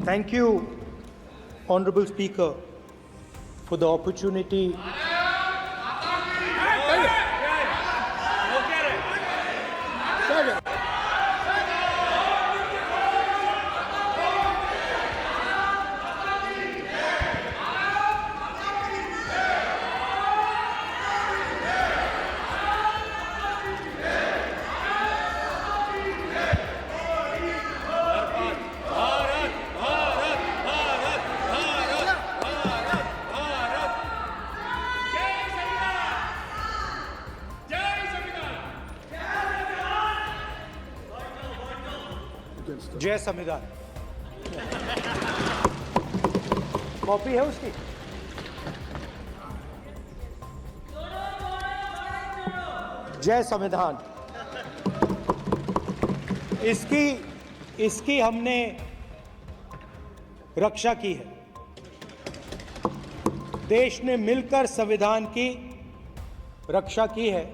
Thank you, Honorable Speaker, for the opportunity. जय संविधान। Copy है उसकी? जय संविधान। इसकी हमने रक्षा की है। देश ने मिलकर संविधान की रक्षा की है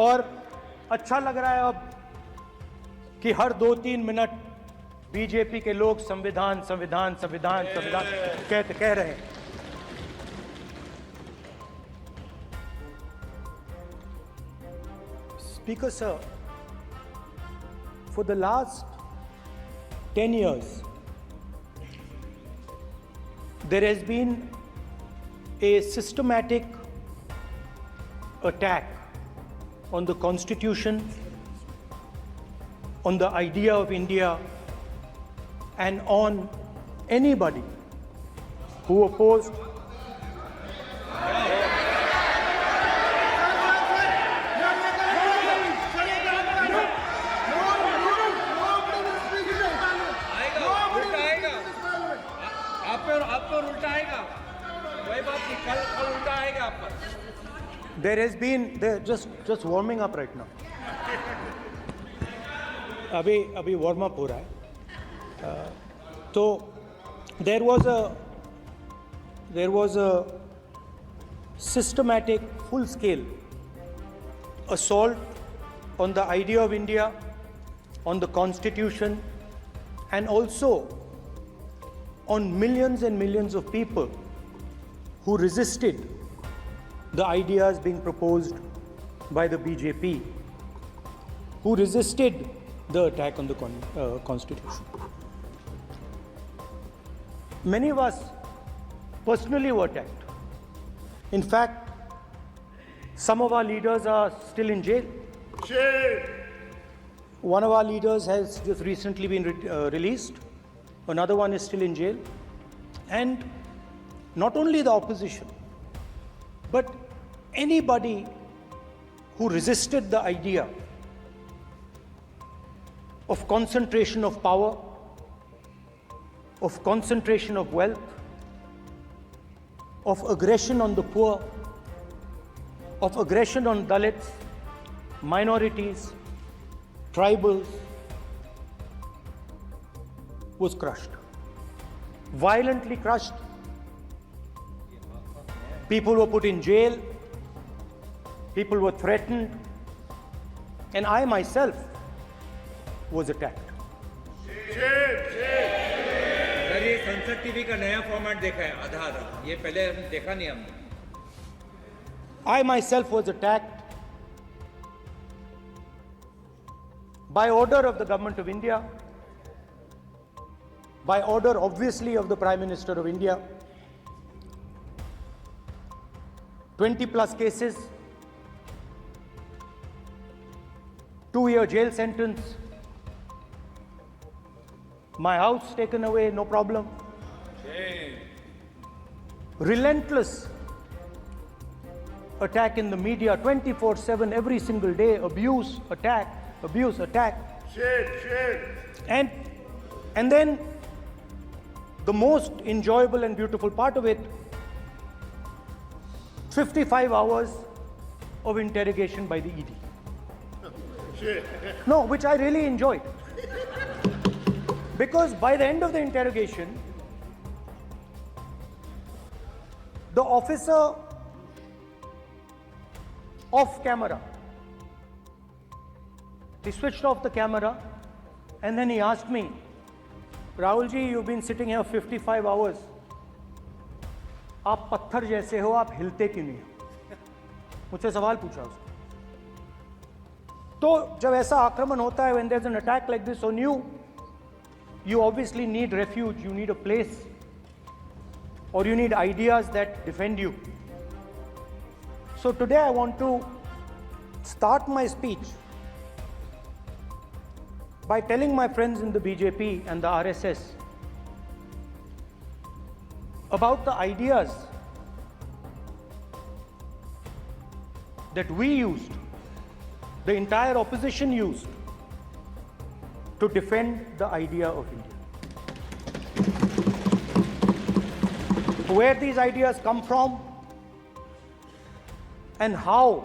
और अच्छा लग रहा है अब कि हर 2-3 मिनट बीजेपी के लोग संविधान संविधान संविधान संविधान कह रहे हैं। Speaker sir, for the last 10 years, there has been a systematic attack on the Constitution, on the idea of India, and on anybody who opposed there has been just warming up right now. अभी warm up हो रहा है। तो there was a systematic full scale assault on the idea of India, on the Constitution, and also on millions and millions of people who resisted the ideas being proposed by the BJP, who resisted the attack on the Constitution. Many of us personally were attacked. In fact, some of our leaders are still in jail. One of our leaders has just recently been released. Another one is still in jail. And not only the opposition, but anybody who resisted the idea of concentration of power, of concentration of wealth, of aggression on the poor, of aggression on Dalits, minorities, tribals, was crushed. Violently crushed. People were put in jail. People were threatened. And I myself was attacked. Sir ये संसद TV का नया format देखा है आधा ये पहले देखा नहीं हमने। I myself was attacked by order of the government of India, by order obviously of the Prime Minister of India. 20 plus cases, 2-year jail sentence, my house taken away, no problem. Relentless attack in the media, 24/7, every single day, abuse, attack. And then the most enjoyable and beautiful part of it, 55 hours of interrogation by the ED. No, which I really enjoyed. Because by the end of the interrogation, the officer off camera, he switched off the camera and then he asked me, Rahul ji, you've been sitting here 55 hours. आप पत्थर जैसे हो, आप हिलते क्यों नहीं हो? मुझसे सवाल पूछा उसने। तो जब ऐसा आक्रमण होता है, when there's an attack like this on you, you obviously need refuge, you need a place, or you need ideas that defend you. So today I want to start my speech by telling my friends in the BJP and the RSS about the ideas that we used, the entire opposition used, to defend the idea of India. Where these ideas come from and how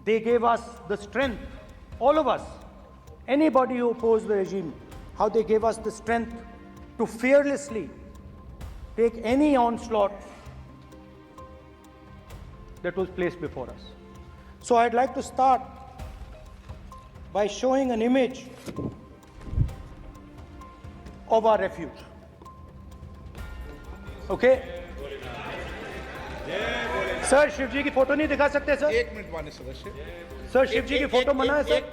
they gave us the strength, all of us, anybody who opposed the regime, how they gave us the strength to fearlessly take any onslaught that was placed before us. So I'd like to start by showing an image of our refuge. Okay? Sir, Shiv ji की photo नहीं दिखा सकते sir? एक minute माननीय सदस्य। Sir, Shiv ji की photo मना है सर?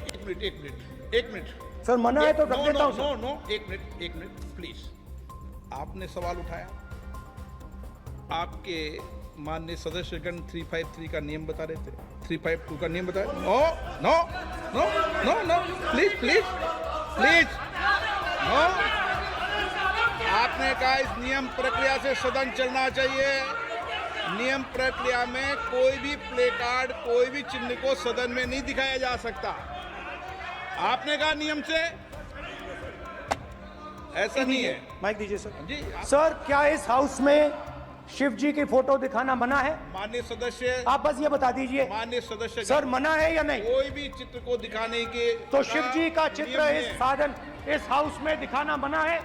एक मिनट सर, मना है तो रख देता हूं सर। नो, एक मिनट प्लीज। आपने सवाल उठाया, आपके माननीय सदस्यगण 353 का नियम बता रहे थे, 352 का नियम बताया। No, please no. आपने कहा इस नियम प्रक्रिया से सदन चलना चाहिए। नियम प्रक्रिया में कोई भी प्ले कार्ड, कोई भी चिन्ह को सदन में नहीं दिखाया जा सकता। आपने कहा नियम से, ऐसा नहीं है। माइक दीजिए सर। जी सर, क्या इस हाउस में शिव जी की फोटो दिखाना मना है? माननीय सदस्य, आप बस ये बता दीजिए माननीय सदस्य सर, मना है या नहीं? कोई भी चित्र को दिखाने के तो शिव जी का चित्र नियम इस है। साधन, इस हाउस में दिखाना मना है?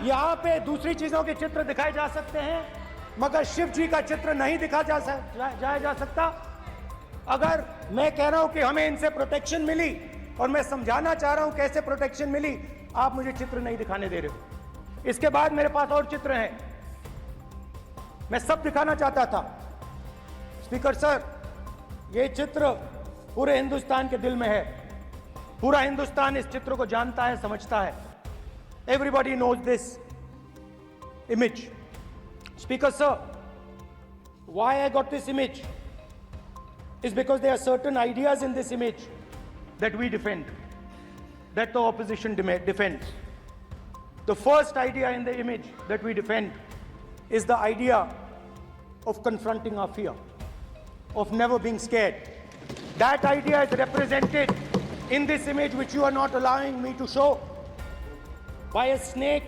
यहाँ पे दूसरी चीजों के चित्र दिखाए जा सकते हैं, मगर शिव जी का चित्र नहीं दिखा जाया जा सकता। अगर मैं कह रहा हूं कि हमें इनसे प्रोटेक्शन मिली और मैं समझाना चाह रहा हूं कैसे प्रोटेक्शन मिली, आप मुझे चित्र नहीं दिखाने दे रहे हो। इसके बाद मेरे पास और चित्र हैं, मैं सब दिखाना चाहता था। स्पीकर सर, ये चित्र पूरे हिंदुस्तान के दिल में है। पूरा हिंदुस्तान इस चित्र को जानता है, समझता है। Everybody knows this image. Speaker sir, why I got this image is because there are certain ideas in this image that we defend, that the opposition defends. The first idea in the image that we defend is the idea of confronting our fear, of never being scared. That idea is represented in this image, which you are not allowing me to show, by a snake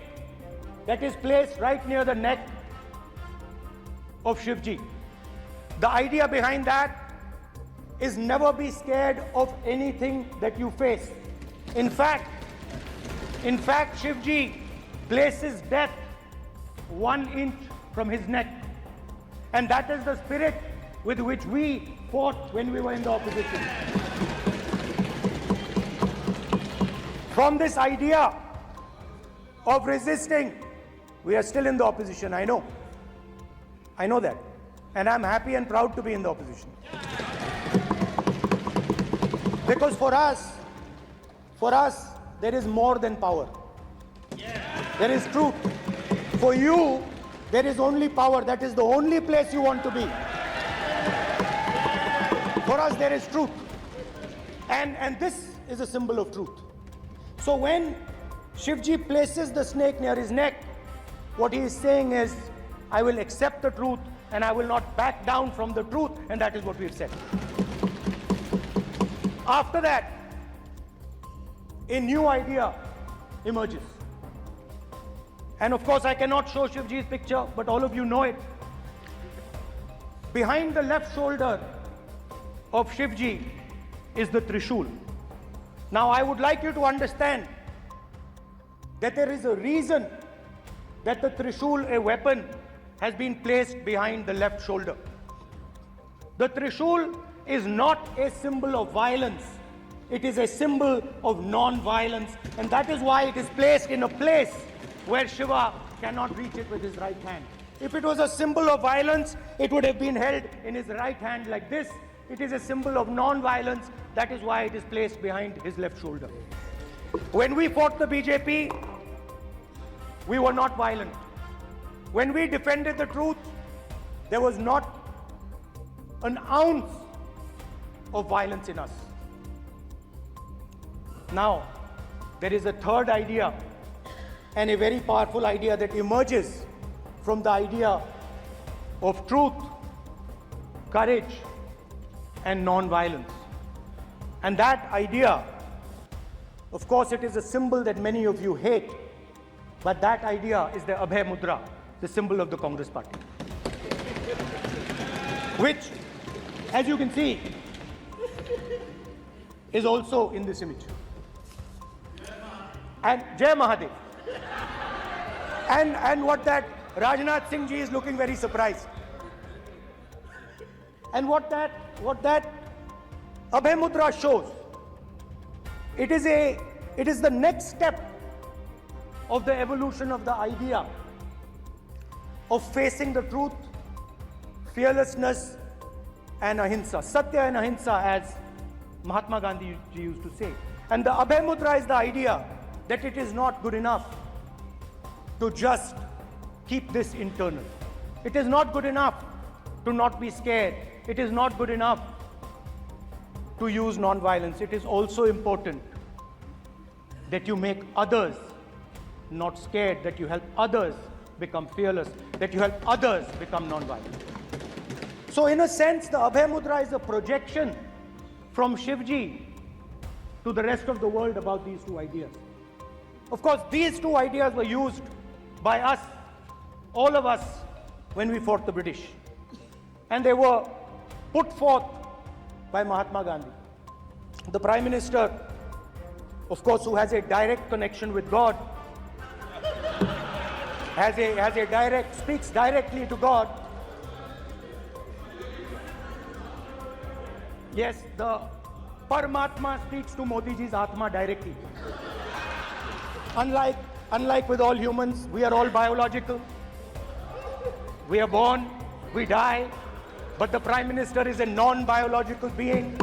that is placed right near the neck of Shivji. The idea behind that is never be scared of anything that you face. In fact, Shivji places death 1 inch from his neck. And that is the spirit with which we fought when we were in the opposition. From this idea of resisting, we are still in the opposition. I know that, and I'm happy and proud to be in the opposition, because for us there is more than power. There is truth. For you there is only power. That is the only place you want to be. For us there is truth, and this is a symbol of truth. So when Shivji places the snake near his neck, what he is saying is, I will accept the truth and I will not back down from the truth, and that is what we've said. After that, a new idea emerges. And of course, I cannot show Shivji's picture, but all of you know it. Behind the left shoulder of Shivji is the Trishul. Now, I would like you to understand that there is a reason that the Trishul, a weapon, has been placed behind the left shoulder. The Trishul is not a symbol of violence. it is a symbol of non-violence, and that is why it is placed in a place where Shiva cannot reach it with his right hand. If it was a symbol of violence, it would have been held in his right hand like this. It is a symbol of non-violence. That is why it is placed behind his left shoulder. When we fought the BJP, we were not violent. When we defended the truth, there was not an ounce of violence in us. Now, there is a third idea, and a very powerful idea that emerges from the idea of truth, courage, and non-violence. And that idea, of course, it is a symbol that many of you hate, but that idea is the Abhay Mudra, the symbol of the Congress Party, which, as you can see, is also in this image. And Jai Mahadev. And what that Rajnath Singh ji is looking very surprised. And what that Abhay Mudra shows, it is the next step of the evolution of the idea of facing the truth, fearlessness, and ahimsa. Satya and ahimsa, as Mahatma Gandhi ji used to say. And the Abhay Mudra is the idea that it is not good enough to just keep this internal. It is not good enough to not be scared. It is not good enough to use non-violence. It is also important that you make others not scared, that you help others become fearless, that you help others become non-violent. So in a sense, the Abhay Mudra is a projection from Shivji to the rest of the world about these two ideas. Of course, these two ideas were used by us, all of us, when we fought the British. And they were put forth by Mahatma Gandhi. The Prime Minister, of course, who has a direct connection with God, speaks directly to God. Yes, the Paramatma speaks to Modi ji's Atma directly. Unlike with all humans, we are all biological. We are born, we die, but the Prime Minister is a non-biological being.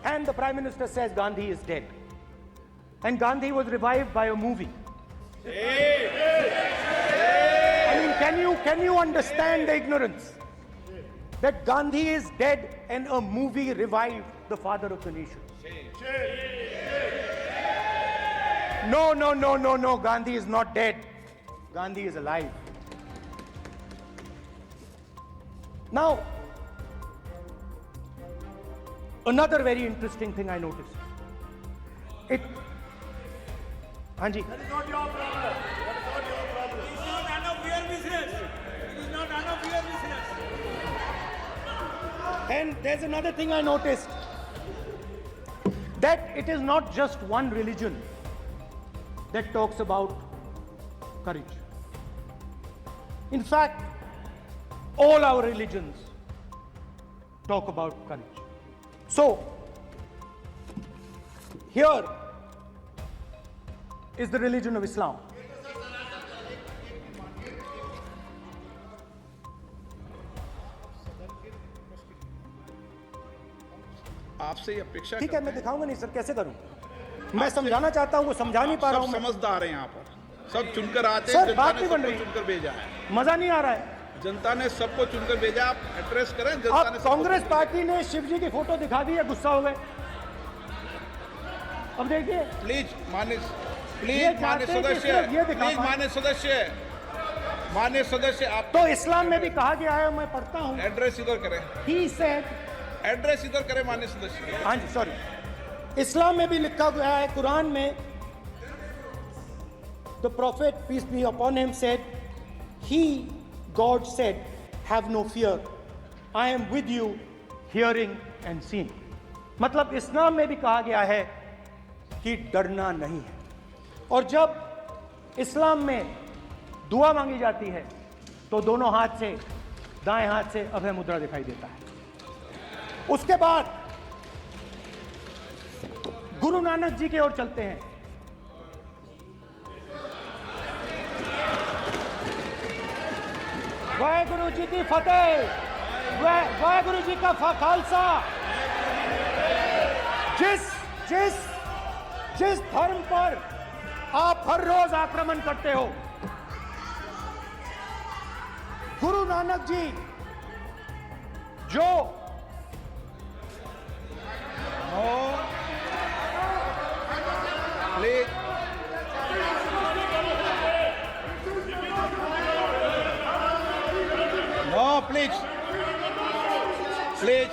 And the Prime Minister says Gandhi is dead. And Gandhi was revived by a movie. I mean, can you understand the ignorance? That Gandhi is dead and a movie revived the father of the nation. No, Gandhi is not dead. Gandhi is alive. Now, another very interesting thing I noticed. Hanji. That is not your problem. That is not your problem. It is not none of your business. It is not none of your business. And there's another thing I noticed. That it is not just one religion that talks about courage. In fact, all our religions talk about courage. So, here is the religion of Islam. आपसे ये अपेक्षा ठीक है, मैं दिखाऊंगा नहीं sir, कैसे करूं? मैं समझाना चाहता हूं, वो समझा नहीं पा रहा हूं मैं। समझदार हैं यहाँ पर, सब चुनकर आते सर, हैं। जनता बात ने नहीं बन सबको रही। चुनकर भेजा है। मजा नहीं आ रहा है। जनता ने सबको चुनकर भेजा, आप एड्रेस करें। जनता आप ने सबको कांग्रेस पार्टी ने शिवजी की फोटो दिखा दी है, गुस्सा हो गए। अब देखिए, प्लीज मान्य ये मान्य चाहते हैं कि सदस्य, सिर्फ ये दिखा प्लीज पाएं। मान्य सदस्य आप तो इस्लाम में भी कहा गया है, मैं पढ़ता हूं। एड्रेस इधर करें, He said, एड्रेस इधर करें मान्य सदस्य। हाँ जी, सॉरी, इस्लाम में भी लिखा गया है, कुरान में, the prophet, peace be upon him, said, he, God said, have no fear, I am with you, hearing and seeing. मतलब इस्लाम में भी कहा गया है कि डरना नहीं है। और जब इस्लाम में दुआ मांगी जाती है तो दोनों हाथ से, दाएं हाथ से अभय मुद्रा दिखाई देता है। उसके बाद गुरु नानक जी की ओर चलते हैं। वाहेगुरु जी की फतेह, वाहेगुरु जी का खालसा। जिस धर्म पर आप हर रोज आक्रमण करते हो, गुरु नानक जी जो प्लीज नो, प्लीज प्लीज